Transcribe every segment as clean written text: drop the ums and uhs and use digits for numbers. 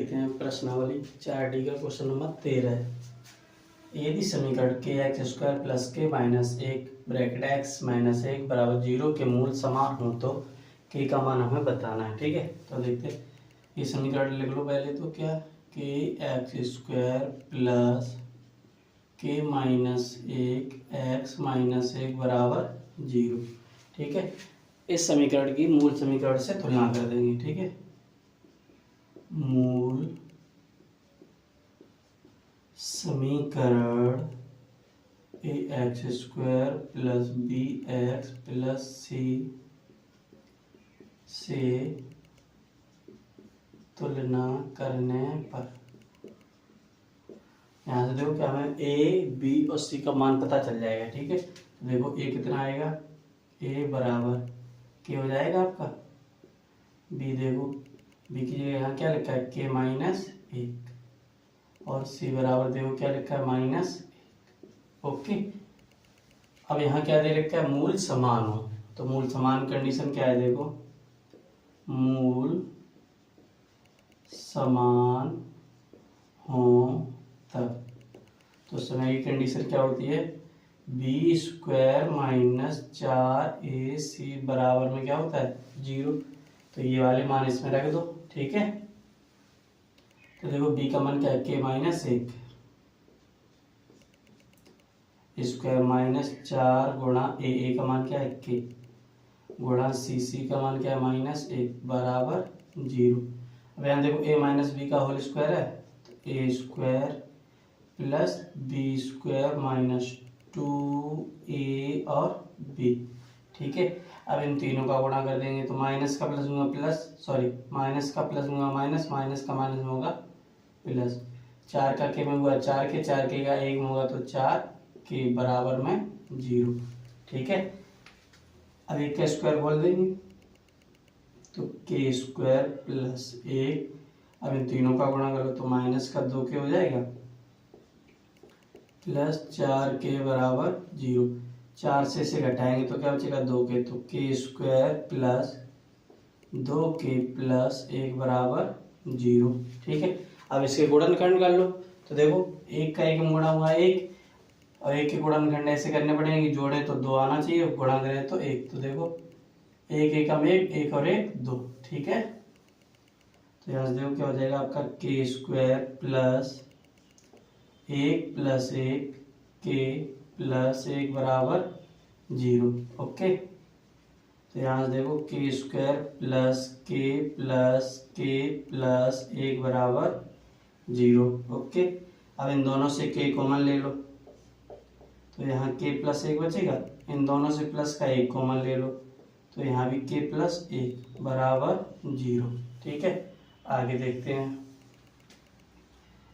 देखते हैं प्रश्नावली 4D का क्वेश्चन नंबर 13 है। यदि समीकरण के एक्स स्क्वायर प्लस के माइनस एक ब्रैकेट एक्स माइनस एक बराबर 0 के मूल समान हो तो के का मान हमें बताना है। ठीक है, तो देखते हैं ये समीकरण लिख लो पहले। तो क्या के एक्स स्क्वायर प्लस के माइनस एक एक्स माइनस एक बराबर 0। ठीक है, इस समीकरण की मूल समीकरण से तुलना कर देंगे। ठीक है, मूल समीकरण A X square plus B X plus C से तुलना करने पर यहाँ से देखो क्या हमें ए बी और सी का मान पता चल जाएगा। ठीक है, तो देखो ए कितना आएगा, ए बराबर के हो जाएगा आपका, बी देखो बी की जगह यहाँ क्या लिखा है के माइनस एक, और सी बराबर देखो क्या लिखा है माइनस एक। ओके, अब यहाँ क्या दे रखा है मूल समान हो, तो मूल समान कंडीशन क्या है देखो, मूल समान हो तब तो समय की कंडीशन क्या होती है, बी स्क्वायर माइनस 4ac बराबर में क्या होता है 0। तो ये वाले मान इसमें रख दो। ठीक है, तो देखो b का मान क्या है के माइनस एक स्क्वायर माइनस 4 गुणा ए का मान क्या है के गुणा सी का मान क्या है माइनस एक बराबर 0। अब यहाँ देखो a माइनस बी का होल स्क्वायर है, तो A square plus B square minus 2a और b। ठीक है, अब इन तीनों का गुणा कर देंगे तो माइनस का प्लस होगा प्लस, सॉरी माइनस का प्लस होगा माइनस, माइनस का माइनस में होगा प्लस। 4 का के में हुआ 4 के का 1 में होगा तो 4 के बराबर में 0। ठीक है, अब एक का स्क्वायर बोल देंगे तो के स्क्वायर प्लस एक, अब इन तीनों का गुणा करो तो माइनस का 2 के हो जाएगा प्लस 4 के बराबर 0। 4 से इसे घटाएंगे तो क्या बचेगा 2 के, तो के स्क्वायर प्लस 2 के प्लस 1 बराबर 0। ठीक है, अब इसके गुणनखंड कर लो तो देखो एक का एक में गुणा हुआ एक, और एक के गुणनखंड ऐसे करने पड़ेंगे, जोड़े तो 2 आना चाहिए, गुणा करें तो 1, तो देखो एक एक हम एक और एक 2। ठीक है, तो यहाँ से देखो क्या हो जाएगा आपका के स्क्वायर प्लस एक प्लस एक के प्लस एक बराबर 0। ओके, तो यहाँ से देखो के स्क्वायर प्लस के प्लस एक बराबर 0। ओके, अब इन दोनों से के कॉमन ले लो तो यहाँ के प्लस एक बचेगा, इन दोनों से प्लस का एक कॉमन ले लो तो यहाँ भी के प्लस एक बराबर 0। ठीक है, आगे देखते हैं,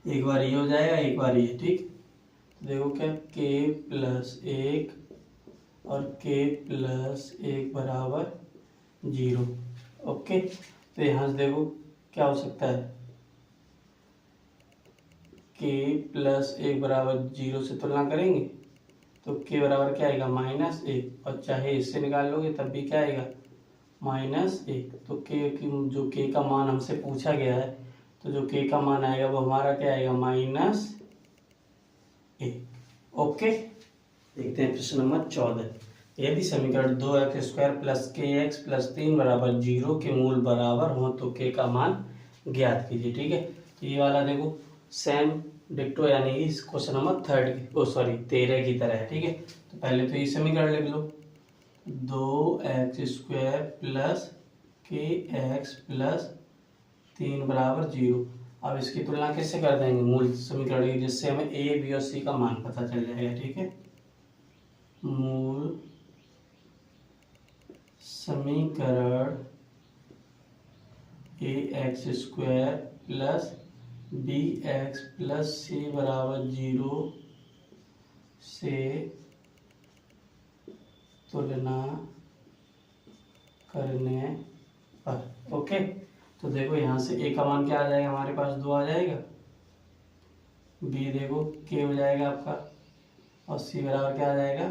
एक बार ये हो जाएगा एक बार ये। ठीक, तो देखो क्या के प्लस एक और के प्लस एक बराबर 0। ओके, तो यहाँ से देखो क्या हो सकता है के प्लस एक बराबर 0 से तुलना करेंगे तो के बराबर क्या आएगा माइनस एक, और चाहे इससे निकाल लोगे तब भी क्या आएगा माइनस एक। तो के की जो के का मान हमसे पूछा गया है, तो जो के का मान आएगा वो हमारा क्या आएगा माइनस एक। ओके, देखते हैं प्रश्न नंबर 14। यदि समीकरण 2x स्क्वायर प्लस के एक्स प्लस 3 बराबर 0 के मूल बराबर हो तो के का मान ज्ञात कीजिए। ठीक है, तो ये वाला देखो सेम डिक्टो यानी इस क्वेश्चन नंबर 13 की तरह है। ठीक है, तो पहले तो ये समीकरण लिख लो 2x स्क्वायर प्लस के एक्स प्लस 3 बराबर 0। अब इसकी तुलना कैसे कर देंगे मूल समीकरण की, जिससे हमें ए बी और सी का मान पता चल जाएगा। ठीक है, मूल समीकरण A X square plus B X plus C बराबर 0 से तुलना करने पर। ओके, तो देखो यहाँ से ए का मान क्या आ जाएगा हमारे पास 2 आ जाएगा, बी देखो के हो जाएगा आपका, और सी बराबर क्या आ जाएगा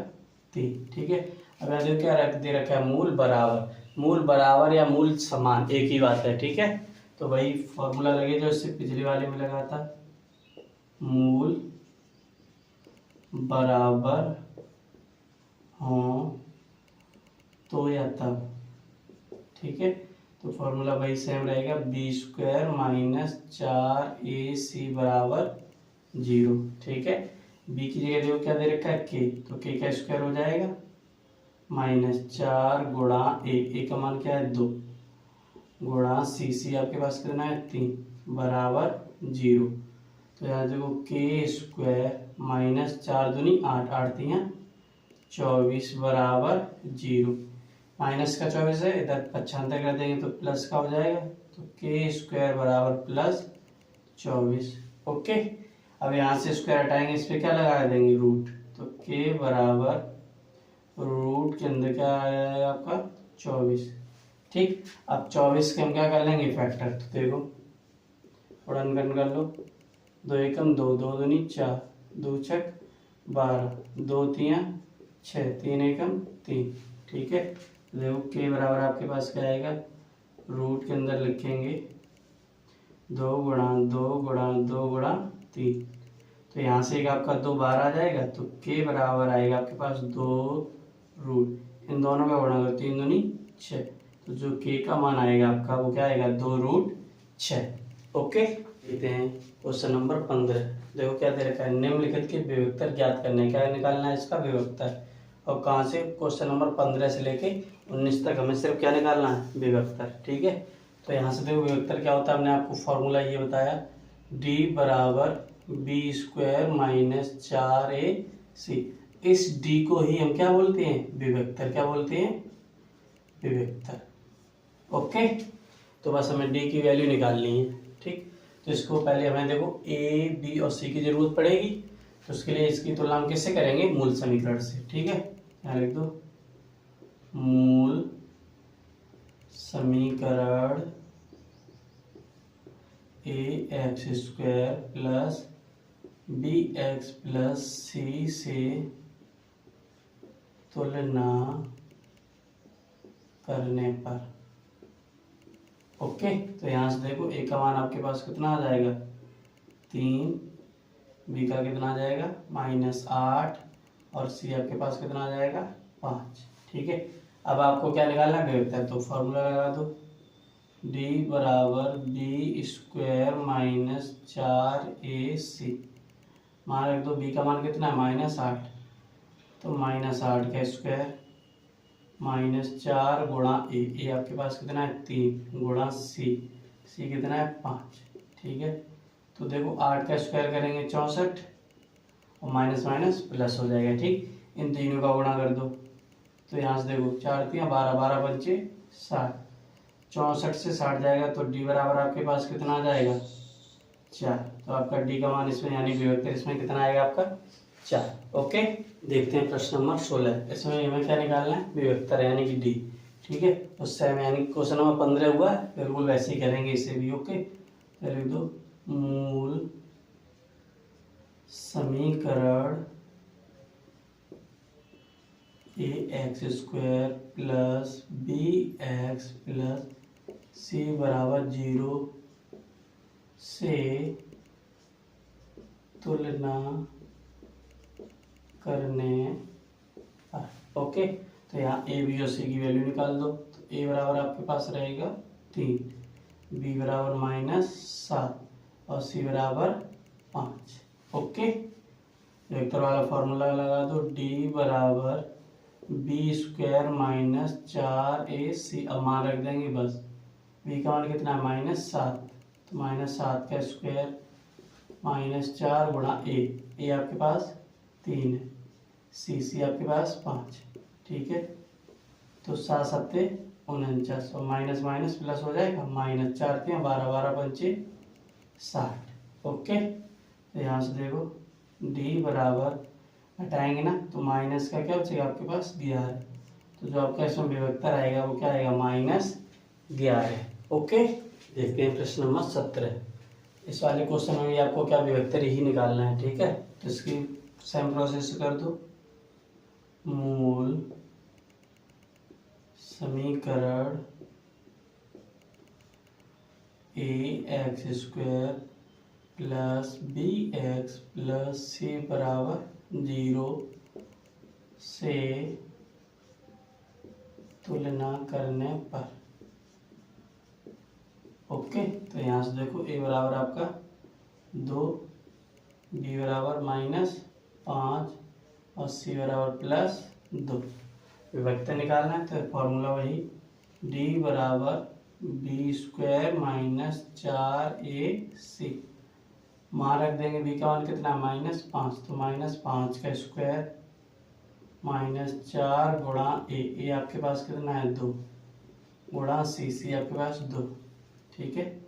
3। ठीक है, अब यहाँ देखो क्या दे रखा है मूल बराबर या मूल समान एक ही बात है। ठीक है, तो वही फॉर्मूला लगे जो इससे पिछले वाले में लगा था, मूल बराबर हों तो या तब, ठीक है। तो फॉर्मूला वही सेम रहेगा, बी स्क्वायर माइनस 4ac बराबर 0, ठीक है। बी की जगह देखो क्या दे रखा है, के, तो के का स्क्वायर हो जाएगा माइनस 4 गुणा ए का मान क्या है 2 गुणा सी आपके पास कितना है 3 बराबर 0। तो यहाँ देखो के स्क्वायर माइनस 4 दूनी 8, 8 3 24 बराबर 0। माइनस का 24 है, इधर 95 कर देंगे तो प्लस का हो जाएगा, तो के स्क्वायर बराबर प्लस 24। ओके, अब यहाँ से स्क्वायर हटाएंगे, इस पर क्या लगा देंगे रूट, तो के बराबर रूट के अंदर क्या आ जाएगा आपका 24, ठीक। अब 24 के हम क्या कर लेंगे फैक्टर, तो देखो गुणन कर लो, 2 एकम 2, 2 दूनी 4, 2 छक 12, 2 3 6, 3 एकम 3, ठीक है। देखो के बराबर आपके पास क्या आएगा, रूट के अंदर लिखेंगे 2 गुणा 2 गुणा 2 गुणा 3, तो यहाँ से एक आपका 2 बाहर आ जाएगा, तो के बराबर आएगा आपके पास 2 रूट, इन दोनों का गुणा करो 3 दूनी 6, तो जो के का मान आएगा आपका वो क्या आएगा 2 रूट 6। ओके, देखते हैं क्वेश्चन नंबर 15। देखो क्या दे रखा है, निम्नलिखित के विभक्तर ज्ञात करने, क्या निकालना है इसका विभक्तर, और कहाँ से, क्वेश्चन नंबर 15 से लेके 19 तक हमें सिर्फ क्या निकालना है विभक्तर, ठीक है। तो यहाँ से देखो विभक्तर क्या होता है, हमने आपको फॉर्मूला ये बताया, डी बराबर बी स्क्वायर माइनस 4ac। इस डी को ही हम क्या बोलते हैं विभक्तर, क्या बोलते हैं विभक्तर। ओके, तो बस हमें डी की वैल्यू निकालनी है, ठीक। तो इसको पहले हमें देखो ए बी और सी की जरूरत पड़ेगी, तो उसके लिए इसकी तुलना हम किससे करेंगे, मूल समीकरण से, ठीक है। यहाँ लिख दो मूल समीकरण A X square plus B X plus C से तुलना करने पर। ओके, तो यहाँ से देखो ए का मान आपके पास कितना आ जाएगा 3, बी का कितना आ जाएगा -8, और सी आपके पास कितना आ जाएगा 5, ठीक है। अब आपको क्या निकालना है विभक्तर, तो फॉर्मूला लगा दो, डी बराबर बी स्क्वायर माइनस 4ac, मान रख दो बी का मान कितना है -8, तो -8 का स्क्वायर -4 गुणा ए आपके पास कितना है 3 गुणा सी कितना है 5, ठीक है। तो देखो 8 का स्क्वायर करेंगे 64, और माइनस माइनस प्लस हो जाएगा, ठीक। इन तीनों का गुणा कर दो, तो यहाँ से देखो 4 3 12, 12 पंचे 60, 64 से 60 जाएगा, तो डी बराबर आपके पास कितना आ जाएगा 4, तो आपका डी का मान इसमें यानी विभक्तर इसमें कितना आएगा आपका 4। ओके, देखते हैं प्रश्न नंबर 16। इसमें हमें क्या निकालना है विभक्तर यानी कि डी, ठीक है। उससे हमें यानी क्वेश्चन नंबर 15 हुआ है, बिल्कुल वैसे ही करेंगे इसे भी। ओके, तो लिख दो मूल समीकरण A X square plus B X plus C बराबर 0 से तुलना करने पर। ओके, तो यहाँ ए बी और सी की वैल्यू निकाल दो, तो ए बराबर आपके पास रहेगा 3, बी बराबर -7 और सी बराबर 5। ओके, वेक्टर वाला फॉर्मूला लगा दो, डी बराबर बी स्क्वायर माइनस 4ac, अब मान रख देंगे बस, बी का मान कितना है -7, तो -7 का स्क्वायर -4 गुणा ए आपके पास 3 है, सी आपके पास 5, ठीक है। तो 7 7 49, और माइनस माइनस प्लस हो जाएगा, -4 3 12, 12 पंचे 60। ओके, तो यहाँ से देखो डी बराबर हटाएंगे ना, तो माइनस का क्या बचेगा आपके पास 11, तो जो आपका इसमें विभक्तर आएगा वो क्या आएगा -11। ओके, देखते हैं प्रश्न नंबर 17। इस वाले क्वेश्चन में भी आपको क्या विभक्तर ही निकालना है, ठीक है। तो इसकी सेम प्रोसेस कर दो, मूल समीकरण A X square plus B X plus C बराबर 0 से तुलना करने पर। ओके, तो यहाँ से देखो ए बराबर आपका 2, बी बराबर -5 और सी बराबर +2। विभक्ति निकालना है तो फॉर्मूला वही डी बराबर बी स्क्वायर -4ac। वहाँ रख देंगे बी का मान कितना -5, तो -5 का स्क्वायर -4 गुणा ए आपके पास कितना है 2 गुणा सी आपके पास 2। ठीक है,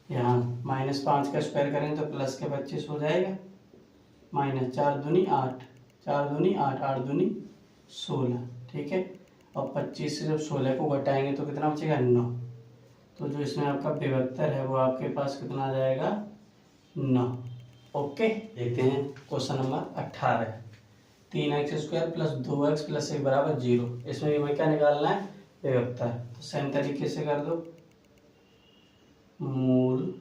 यहाँ -5 का स्क्वायर करेंगे तो प्लस के 25 हो जाएगा, -4 दूनी 8, 4 दूनी 8, 8 दूनी 16। ठीक है, और 25 से जब 16 को घटाएंगे तो कितना बचेगा 9। तो जो इसमें आपका विभक्तर है वो आपके पास कितना आ जाएगा 9। ओके, देखते हैं question number 18। 3x square plus 2x plus 1 बराबर 0। इसमें हमें क्या निकालना है विभक्तर। तो सेम तरीके से कर दो, मूल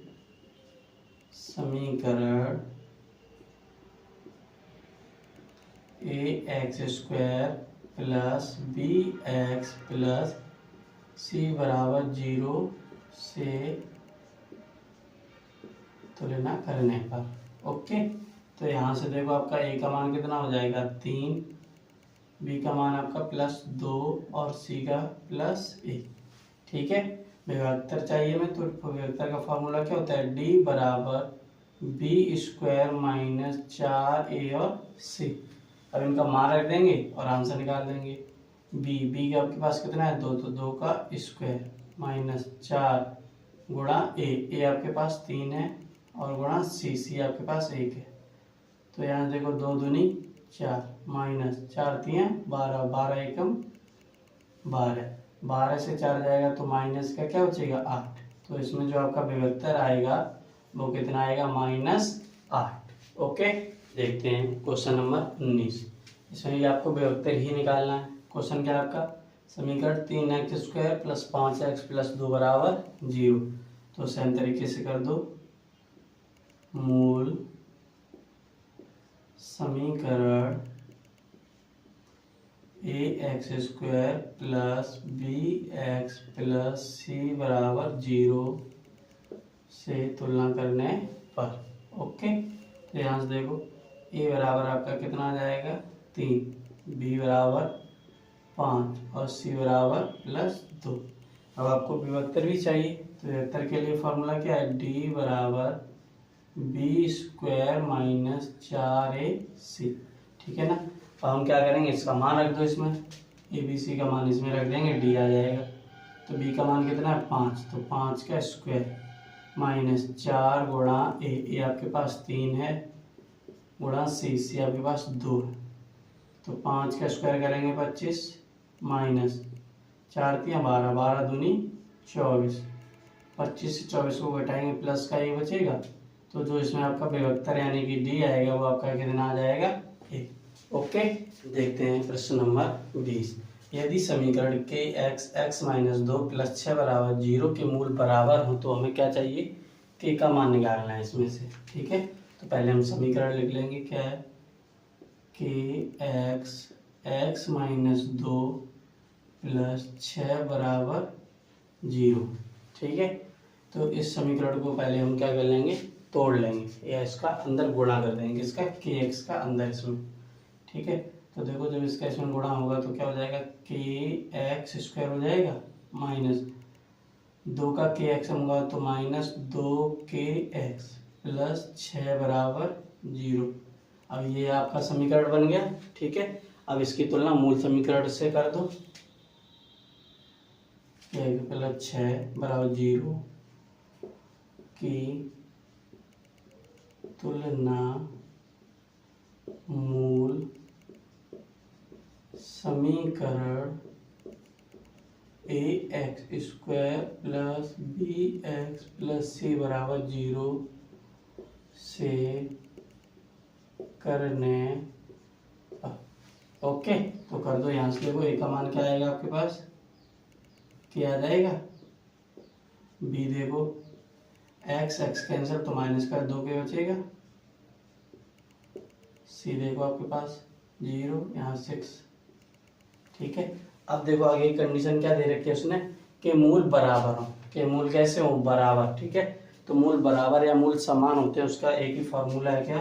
समीकरण A X square plus B X plus C बराबर 0 से तुलना करने पर। ओके, तो यहाँ से देखो आपका ए का मान कितना हो जाएगा 3, बी का मान आपका +2 और सी का +1। ठीक है, विभक्तर चाहिए हमें, तो विभक्तर का फॉर्मूला क्या होता है डी बराबर बी स्क्वायर -4a और सी। अब इनका मान रख देंगे और आंसर निकाल देंगे। बी का आपके पास कितना है 2, तो 2 का स्क्वायर -4 गुणा ए आपके पास 3 है और गुणा सी आपके पास 1 है। तो यहाँ देखो 2 दूनी 4, -4 3 12, 12 एकम 12, 12 से 4 जाएगा तो माइनस का क्या बचेगा 8। तो इसमें जो आपका विभक्तर आएगा वो कितना आएगा -8। ओके, देखते हैं क्वेश्चन नंबर 19। इसमें भी आपको विभक्तर ही निकालना है। क्वेश्चन क्या है आपका, समीकरण 3x square plus 5x plus 2 बराबर 0। तो सेम तरीके से कर दो, मूल समीकरण A X square plus B X plus C बराबर 0 से तुलना करने पर। ओके, तो यहाँ से देखो ए बराबर आपका कितना आ जाएगा 3, बी बराबर 5 और सी बराबर +2। अब आपको विभक्तर भी चाहिए, तो विभक्तर के लिए फॉर्मूला क्या है डी बराबर बी स्क्वायर -4ac। ठीक है ना। अब हम क्या करेंगे, इसका मान रख दो, इसमें ए बी सी का मान इसमें रख देंगे, डी आ जाएगा। तो बी का मान कितना है 5, तो 5 का स्क्वायर -4 गुणा ए आपके पास 3 है गुणा सी आपके पास 2 है। तो 5 का स्क्वायर करेंगे 25 -4 3 12, 12 दूनी 24, 25 से 24 को घटाएंगे प्लस का ये बचेगा। तो जो इसमें आपका विभक्तर यानी कि डी आएगा वो आपका कितना आ जाएगा ए। ओके, देखते हैं प्रश्न नंबर 20। यदि समीकरण के x 2 + 6 बराबर 0 के मूल बराबर हो तो हमें क्या चाहिए के का मान निकालना है इसमें से। ठीक है, तो पहले हम समीकरण लिख लेंगे, क्या है के x 2 + 6 बराबर 0। ठीक है, तो इस समीकरण को पहले हम क्या कर लेंगे तोड़ लेंगे या इसका अंदर गुणा कर देंगे, इसका के एक्स का अंदर इसमें। ठीक है, तो देखो जब इसका इसमें गुणा होगा तो क्या हो जाएगा के एक्स स्क्वायर हो जाएगा -2 का के एक्स होगा तो -2 के एक्स प्लस 6 बराबर 0। अब ये आपका समीकरण बन गया। ठीक है, अब इसकी तुलना मूल समीकरण से कर दो, प्लस 6 बराबर 0 की तुलना मूल समीकरण A X square plus B X plus C बराबर 0 से करने। ओके, तो कर दो। यहाँ से देखो ए का मान क्या आएगा आपके पास, क्या आ जाएगा बी, देखो एक्स एक्स कैंसिल तो माइनस कर 2k बचेगा, सी देखो आपके पास 0 यहाँ 6। ठीक है, अब देखो आगे कंडीशन क्या दे रखी है उसने कि मूल बराबर हो, कि मूल कैसे हो बराबर। ठीक है, तो मूल बराबर या मूल समान होते हैं उसका एक ही फॉर्मूला है, क्या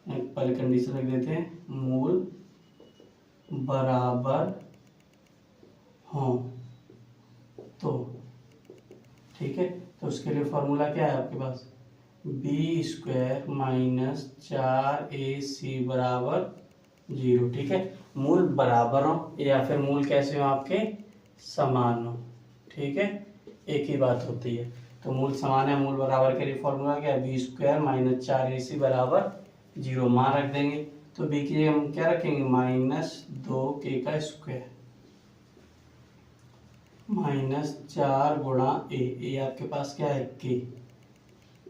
एक पहले कंडीशन रख देते हैं, मूल बराबर हो तो। ठीक है, तो उसके लिए फॉर्मूला क्या है आपके पास, बी स्क्वायर माइनस 4ac बराबर 0। ठीक है, मूल बराबर हो या फिर मूल कैसे हो आपके समान हो। ठीक है, एक ही बात होती है। तो मूल समान है, मूल बराबर के लिए फॉर्मूला क्या है, बी स्क्वायर माइनस 4ac बराबर 0। मान रख देंगे तो बी की हम क्या रखेंगे, -2k का स्क्वायर माइनस 4 गुणा ए आपके पास क्या है k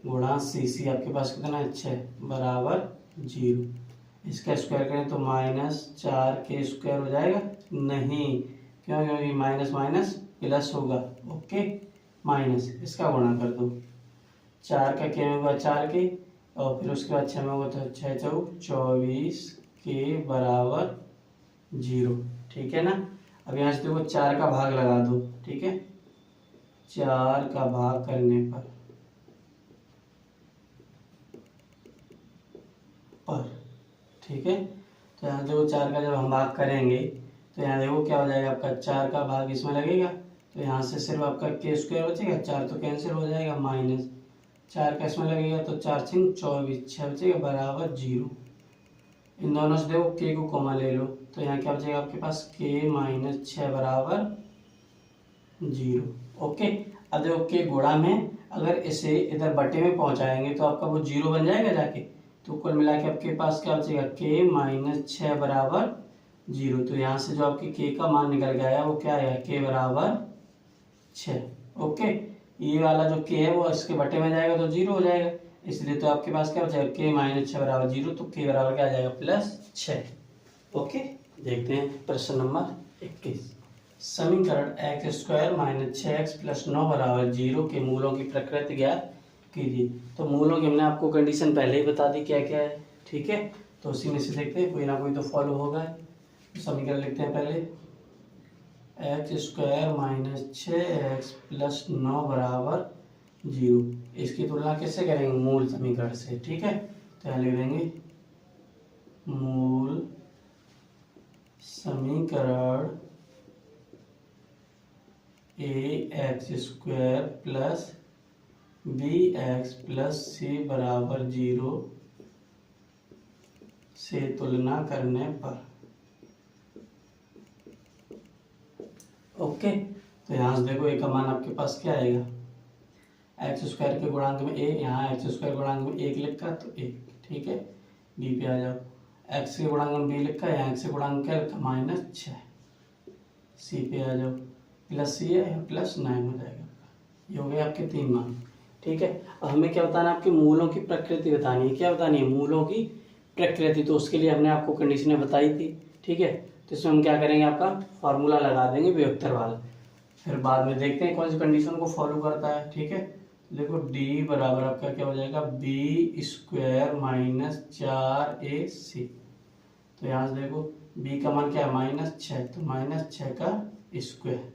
गुणा सी आपके पास कितना है 6 बराबर 0। इसका स्क्वायर करें तो -4k स्क्वायर हो जाएगा, नहीं क्यों, क्योंकि माइनस माइनस प्लस होगा। ओके, माइनस इसका गुणा कर दो, 4 का k में होगा 4k और फिर उसके बाद 6 में होगा तो 6 चौक 24k बराबर 0। ठीक है ना, अब यहाँ से देखो 4 का भाग लगा दो। ठीक है, 4 का भाग करने पर ठीक है, तो यहाँ देखो 4 का जब हम भाग करेंगे तो यहाँ देखो क्या हो जाएगा आपका, 4 का भाग इसमें लगेगा तो यहाँ से सिर्फ आपका k स्क्वायर बचेगा, 4 तो कैंसिल हो जाएगा, माइनस 4 का इसमें लगेगा तो 4 6 24, 6 बचेगा बराबर 0। इन दोनों से देखो k को कॉमन ले लो तो यहाँ क्या बचेगा आपके पास, k - 6 बराबर 0। ओके, अब देखो k गुणा में अगर इसे इधर बटे में पहुंचाएंगे तो आपका वो 0 बन जाएगा जाके, तो कुल मिला के आपके पास क्या बचेगा, k - 6 बराबर 0। तो यहाँ से जो आपकी k का मान निकल गया है वो क्या है, k बराबर 6। ओके, ये वाला जो k है वो इसके बटे में जाएगा तो 0 हो जाएगा, इसलिए तो आपके पास क्या बचेगा, k - 6 बराबर 0, तो k बराबर क्या आ जाएगा +6। ओके, देखते हैं प्रश्न नंबर 21। समीकरण x² - 6x + 9 बराबर 0 के मूलों की प्रकृति ज्ञात कीजिए। तो मूलों की हमने आपको कंडीशन पहले ही बता दी क्या क्या है। ठीक है, तो उसी में से देखते हैं, कोई ना कोई तो फॉलो होगा। तो समीकरण लिखते हैं पहले, x² - 6x + 9 बराबर 0। इसकी तुलना किससे करेंगे, मूल समीकरण से। ठीक है, तो यहाँ लिख देंगे मूल समीकरण ax² + bx + c बराबर 0 से तुलना करने पर। ओके, तो यहाँ से देखो a का मान आपके पास क्या आएगा, x² के गुणांक में a, यहाँ x² गुणांक में 1 लिखा तो 1। ठीक है, b पे आ जाओ, x के गुणांक में b लिखा है, यहाँ x के गुणांक क्या लिखा -6। c पे आ जाओ, प्लस c है +9 हो जाएगा। ये हो गए आपके 3 मान। ठीक है, अब हमें क्या बताना है, आपके मूलों की प्रकृति बतानी है। क्या बतानी है, मूलों की प्रकृति। तो उसके लिए हमने आपको कंडीशनें बताई थी। ठीक है, तो इसमें हम क्या करेंगे, आपका फॉर्मूला लगा देंगे व्युत्तर वाला, फिर बाद में देखते हैं कौन सी कंडीशन को फॉलो करता है। ठीक है, देखो d बराबर आपका क्या हो जाएगा, b² - 4ac। तो यहाँ से देखो b का मान क्या है, -6, तो -6 का स्क्वायर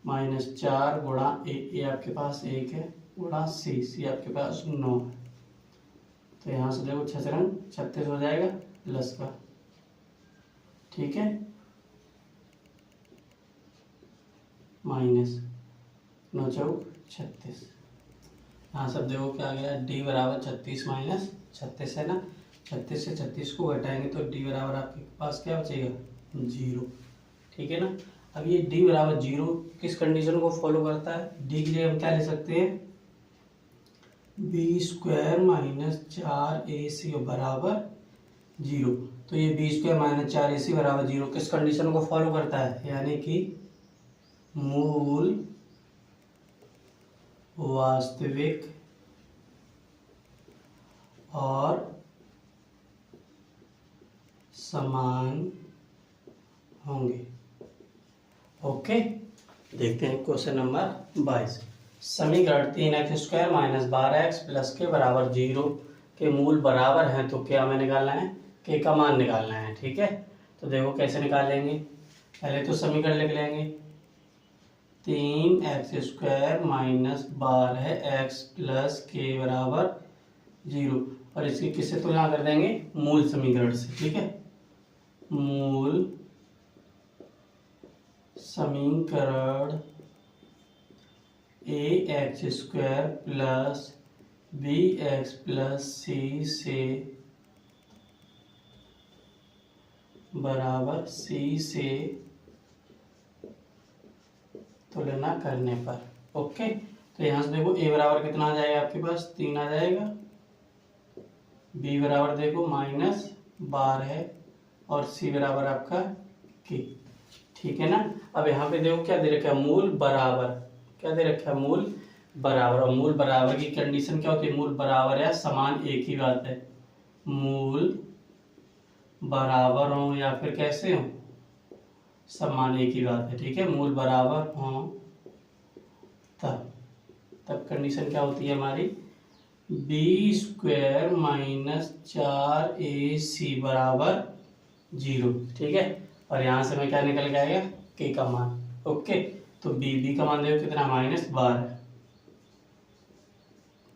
-4 गुणा a आपके पास 1 है, गुणा c आपके पास 9 है। तो यहाँ से देखो 6 से 36 हो जाएगा प्लस का। ठीक है, -9 चौक 36। यहाँ सब देखो क्या आ गया, d बराबर 36 - 36 है ना, 36 से 36 को घटाएंगे तो d बराबर आपके पास क्या बचेगा, 0। ठीक है ना, अब ये d बराबर 0 किस कंडीशन को फॉलो करता है, d के लिए हम क्या ले सकते हैं, b² - 4ac बराबर 0। तो ये b² - 4ac बराबर 0 किस कंडीशन को फॉलो करता है, यानी कि मूल वास्तविक और समान होंगे। ओके, देखते हैं क्वेश्चन नंबर 22। समीकरण 3x² माइनस 12x प्लस के बराबर 0 के मूल बराबर हैं तो क्या हमें निकालना है, के का मान निकालना है। ठीक है, तो देखो कैसे निकालेंगे। पहले तो समीकरण लिख लेंगे 3x² माइनस 12x प्लस के बराबर 0 और इसकी किससे तुलना कर देंगे, मूल समीकरण से। ठीक है, मूल समीकरण ax² plus bx plus c से बराबर c से तुलना करने पर। ओके, तो यहाँ से देखो a बराबर कितना आ जाएगा आपके पास, 3 आ जाएगा। b बराबर देखो -12 और c बराबर आपका k। ठीक है ना। अब यहाँ पे देखो क्या दे रखा है, मूल बराबर। क्या दे रखा है, मूल बराबर। और मूल बराबर की कंडीशन क्या होती है, मूल बराबर या समान, एक ही बात है। मूल बराबर हो या फिर कैसे हो, समान, एक ही बात है। ठीक है, मूल बराबर हो तब कंडीशन क्या होती है हमारी, b² माइनस 4ac बराबर 0। ठीक है, और यहाँ से हमें क्या निकल के आएगा, k का मान। ओके, तो b का मान देखो कितना,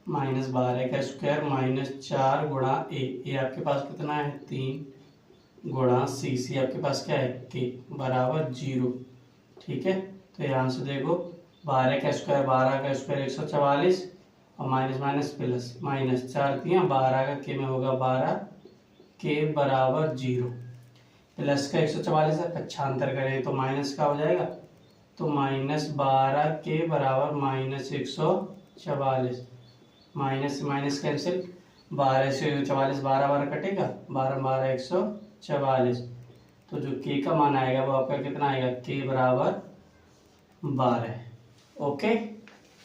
-12 का स्क्वायर माइनस 4 गुणा a आपके पास कितना है 3 गुणा c आपके पास क्या है k बराबर 0। ठीक है, तो यहाँ से देखो 12 का स्क्वायर 144 और माइनस माइनस प्लस, -4 दिया 12 का k में होगा 12 k बराबर 0। प्लस का 144 है, पक्षांतर करें तो माइनस का हो जाएगा, तो -12 के बराबर -144। माइनस से माइनस कैंसिल, 12 से 144 12 12 कटेगा, 12 12 144। तो जो k का मान आएगा वो आपका कितना आएगा, k बराबर 12। ओके,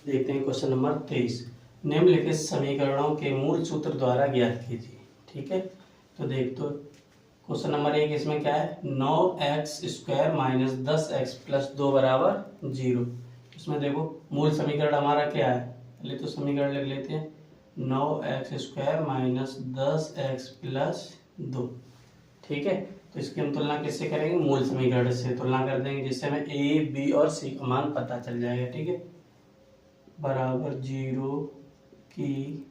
देखते हैं क्वेश्चन नंबर 23। निम्नलिखित समीकरणों के मूल सूत्र द्वारा ज्ञात कीजिए। ठीक है, तो देख तो क्वेश्चन नंबर 1 इसमें क्या है, 9x² माइनस 10x प्लस 2 बराबर 0। इसमें देखो मूल समीकरण हमारा क्या है, पहले तो समीकरण लिख लेते हैं 9x² माइनस 10x प्लस 2। ठीक है, तो इसकी हम तुलना किससे करेंगे, मूल समीकरण से तुलना कर देंगे, जिससे हमें a b और c का मान पता चल जाएगा। ठीक है, बराबर 0 की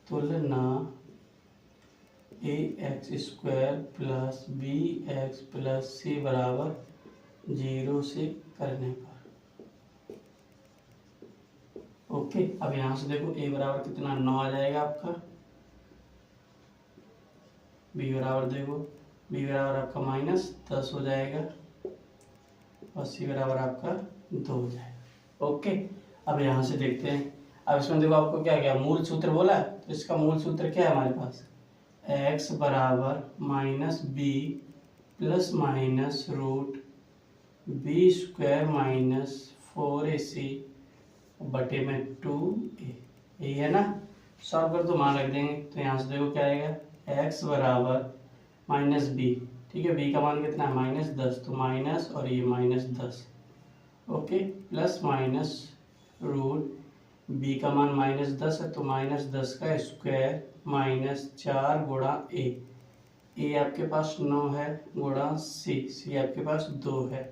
तुलना ax² plus bx plus c बराबर 0 से करने पर। ओके, अब यहाँ से देखो a बराबर कितना 9 आ जाएगा आपका, b बराबर देखो b बराबर आपका -10 हो जाएगा और c बराबर आपका 2 हो जाएगा। ओके, अब यहाँ से देखते हैं। अब इसमें देखो आपको क्या क्या मूल सूत्र बोला है, तो इसका मूल सूत्र क्या है हमारे पास, x बराबर -b plus minus root b² minus 4ac बटे में 2a, यही है ना। सॉल्व कर तो मान रख देंगे, तो यहाँ से देखो क्या आएगा, x बराबर -b। ठीक है, b का मान कितना है -10, तो माइनस और ये -10। Okay, plus minus root b का मान -10 है, तो -10 का स्क्वायर -4 गुणा a आपके पास 9 है गुणा c आपके पास 2 है।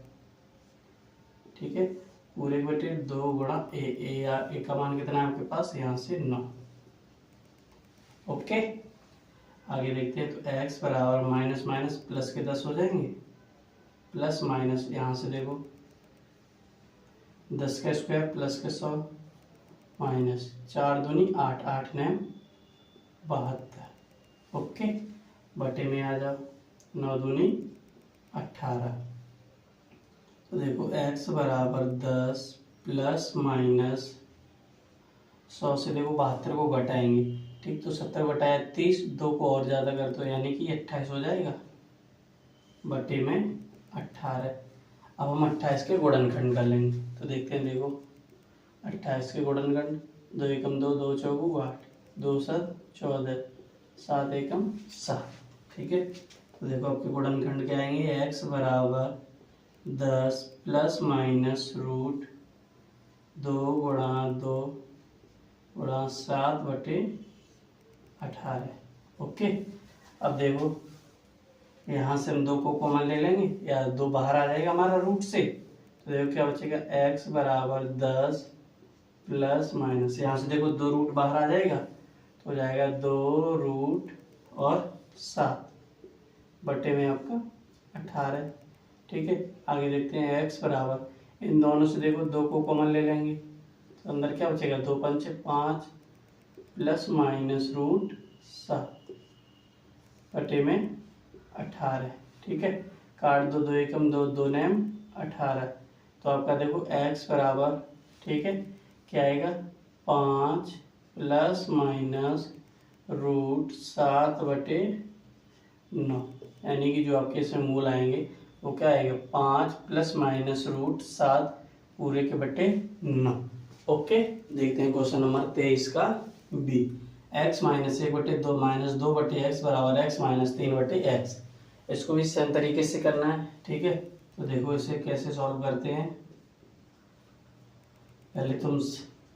ठीक है, पूरे बटे 2 गुणा a का मान कितना है आपके पास, यहाँ से 9। ओके, आगे देखते हैं। तो x बराबर माइनस माइनस प्लस के 10 हो जाएंगे, प्लस माइनस यहाँ से देखो 10 का स्क्वायर प्लस के 100 माइनस 4 दूनी 8, 8 ने 72। ओके, बटे में आ जाओ 9 दूनी 18। तो देखो x बराबर 10 प्लस माइनस 100 से देखो 72 को घटाएंगे। ठीक, तो 70 बटाया 30, 2 को और ज़्यादा कर दो यानी कि 28 हो जाएगा, बटे में 18। अब हम 28 के गुणनखंड कर लेंगे, तो देखते हैं। देखो 28 के गुणनखंड, 2 एकम 2, 2 चौगु 8, 2 7 14, 7 एकम 7। ठीक है, तो देखो आपके गुणनखंड क्या आएंगे, x बराबर 10 प्लस माइनस रूट 2 गुणा 2 गुणा 7/18। ओके, अब देखो यहाँ से हम 2 को कॉमन ले लेंगे या 2 बाहर आ जाएगा हमारा रूट से, तो देखो क्या बचेगा x बराबर 10 प्लस माइनस, यहाँ से देखो 2 रूट बाहर आ जाएगा तो हो जाएगा 2 रूट और 7 बटे में आपका 18। ठीक है, आगे देखते हैं x बराबर, इन दोनों से देखो 2 को कॉमन ले लेंगे तो अंदर क्या बचेगा 2 पंचे 5 प्लस माइनस रूट 7 बटे में 18। ठीक है, काट दो, 2 एकम 2, 2 नैम 18, तो आपका देखो x बराबर, ठीक है, क्या आएगा 5 प्लस माइनस रूट 7/9, यानी कि जो आपके इसमें मूल आएंगे वो क्या आएगा 5 प्लस माइनस रूट 7 पूरे के बटे 9। ओके, देखते हैं क्वेश्चन नंबर 23 का B. x minus 1/2 minus 2/x बराबर x माइनस 3/x। इसको भी सेम तरीके से करना है। ठीक है, तो देखो इसे कैसे सॉल्व करते हैं। पहले तुम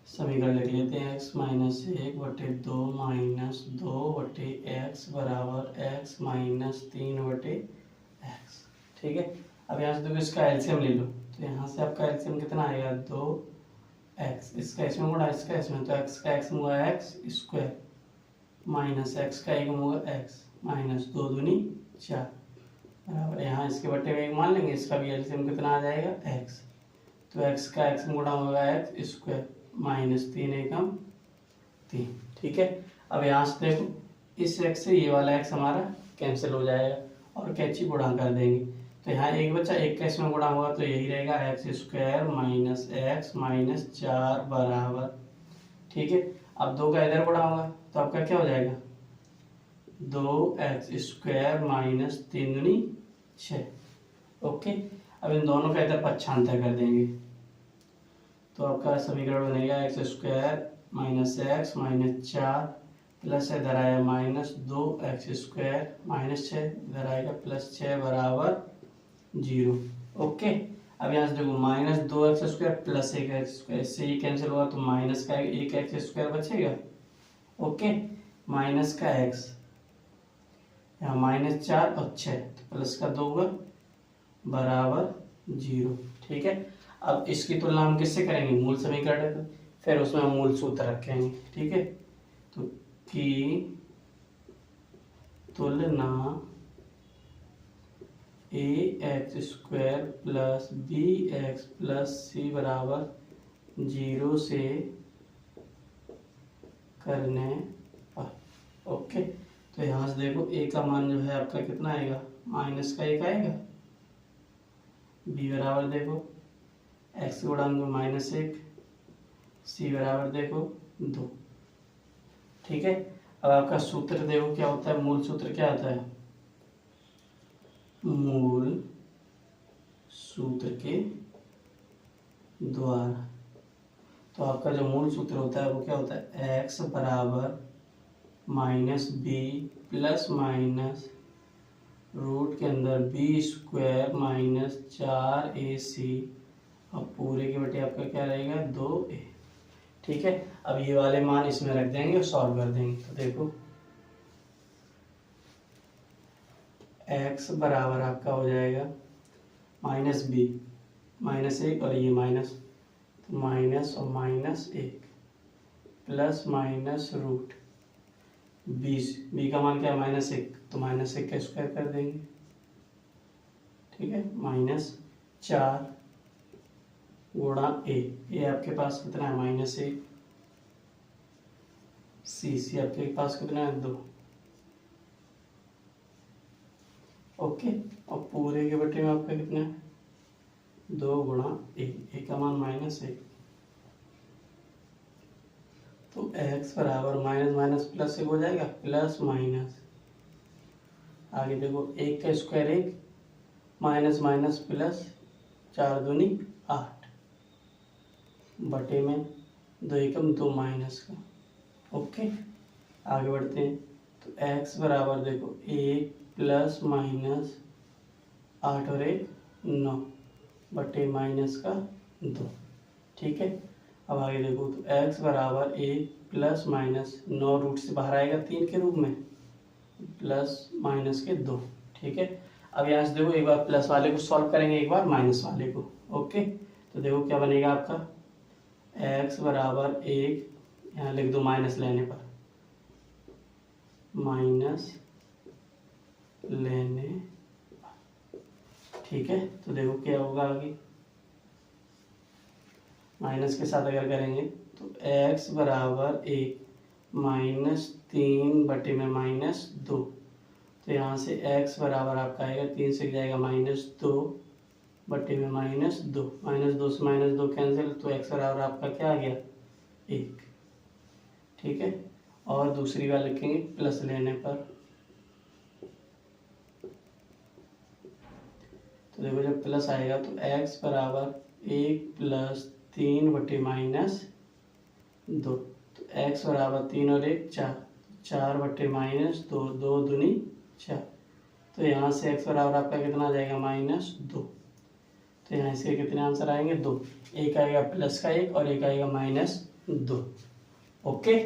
समीकरण लिख लेते हैं, x माइनस 1/2 माइनस 2/x बराबर x माइनस 3/x। ठीक है, अब यहाँ से देखो इसका एलसीएम ले लो, तो यहाँ से आपका एलसीएम कितना आएगा 2x, इसका इसमें गुणा इसका इसमें, तो x का x होगा x स्क्वायर माइनस x का 1 होगा x माइनस 2 दूनी 4 बराबर, यहाँ इसके बटे में 1 मान लेंगे, इसका भी एलसीएम कितना आ जाएगा x, तो x का x में गुणा होगा x स्क्वायर माइनस 3 एकम 3। ठीक है, अब यहाँ से देखो इस x से ये वाला x हमारा कैंसिल हो जाएगा और कैंची गुणा कर देंगे, तो यहाँ एक बचा, एक का इसमें गुणा होगा तो यही रहेगा x square minus x minus 4 बराबर। ठीक है, अब 2 का इधर गुणा होगा तो आपका क्या हो जाएगा 2x स्क्वायर माइनस 3 दूनी 6। ओके, अब इन दोनों का इधर पक्षांतर कर देंगे तो आपका समीकरण बनेगा x square minus x minus 4 plus इधर आया माइनस 2x स्क्वायर माइनस 6, इधर आएगा प्लस 6 बराबर 0। ओके, अब यहाँ से देखो minus 2x square plus 1x square, इससे ही कैंसिल हुआ तो माइनस का 1x स्क्वायर बचेगा। ओके, माइनस का x, यहाँ माइनस 4 और 6, तो प्लस का 2 होगा बराबर 0। ठीक है, अब इसकी तुलना हम किससे करेंगे मूल समीकरण पर, फिर उसमें हम मूल सूत्र रखेंगे। ठीक है, तो की तुलना ax square plus bx plus c बराबर 0 से करने पर। ओके, तो यहाँ से देखो a का मान जो है आपका कितना आएगा माइनस का 1 आएगा, b बराबर देखो x गुणांक माइनस 1, c बराबर देखो 2। ठीक है, अब आपका सूत्र देखो क्या होता है, मूल सूत्र क्या आता है, मूल सूत्र के द्वारा, तो आपका जो मूल सूत्र होता है वो क्या होता है x बराबर minus b plus minus root के अंदर b स्क्वायर माइनस 4ac और पूरे के बटे आपका क्या रहेगा 2a। ठीक है, अब ये वाले मान इसमें रख देंगे और सॉल्व कर देंगे, तो देखो x बराबर आपका हो जाएगा माइनस बी माइनस 1 और ये माइनस, तो माइनस और minus 1 plus minus root 20, b का मान क्या है माइनस 1, तो माइनस 1 का स्क्वायर कर देंगे। ठीक है, माइनस 4 गुणा ए आपके पास कितना है माइनस 1, सी आपके पास कितना है 2। ओके, और पूरे के बटे में आपका कितना है 2 गुणा ए का मान माइनस 1, तो x बराबर माइनस माइनस प्लस 1 हो जाएगा प्लस माइनस, आगे देखो 1 का स्क्वायर 1 माइनस माइनस प्लस 4 दूनी 8 बटे में 2 एकम 2 माइनस का। ओके, आगे बढ़ते हैं, तो x बराबर देखो 1 प्लस माइनस 8 और 1 9 बटे माइनस का 2। ठीक है, अब आगे देखो तो x बराबर 1 प्लस माइनस 9 रूट से बाहर आएगा 3 के रूप में प्लस माइनस के 2। ठीक है, अब यहाँ से देखो एक बार प्लस वाले को सॉल्व करेंगे, एक बार माइनस वाले को। ओके, तो देखो क्या बनेगा आपका x बराबर 1, यहाँ लिख दो माइनस लेने पर, माइनस लेने। ठीक है, तो देखो क्या होगा आगे, माइनस के साथ अगर करेंगे तो x बराबर 1 माइनस 3 बटे में माइनस 2। तो यहाँ से x बराबर आपका आएगा 3 से जाएगा -2 बटे में -2, -2 से -2 कैंसिल, तो x बराबर आपका क्या आ गया 1। ठीक है, और दूसरी बार लिखेंगे प्लस लेने पर, तो देखो जब प्लस आएगा तो x बराबर 1 प्लस 3 बटे -2, तो x बराबर 3 और 1 4, 4 बटे -2, 2 दूनी 4। तो यहाँ से x बराबर आपका कितना आ जाएगा -2। तो यहाँ इसके कितने आंसर आएंगे 2, एक आएगा प्लस का 1 और एक आएगा -2। ओके।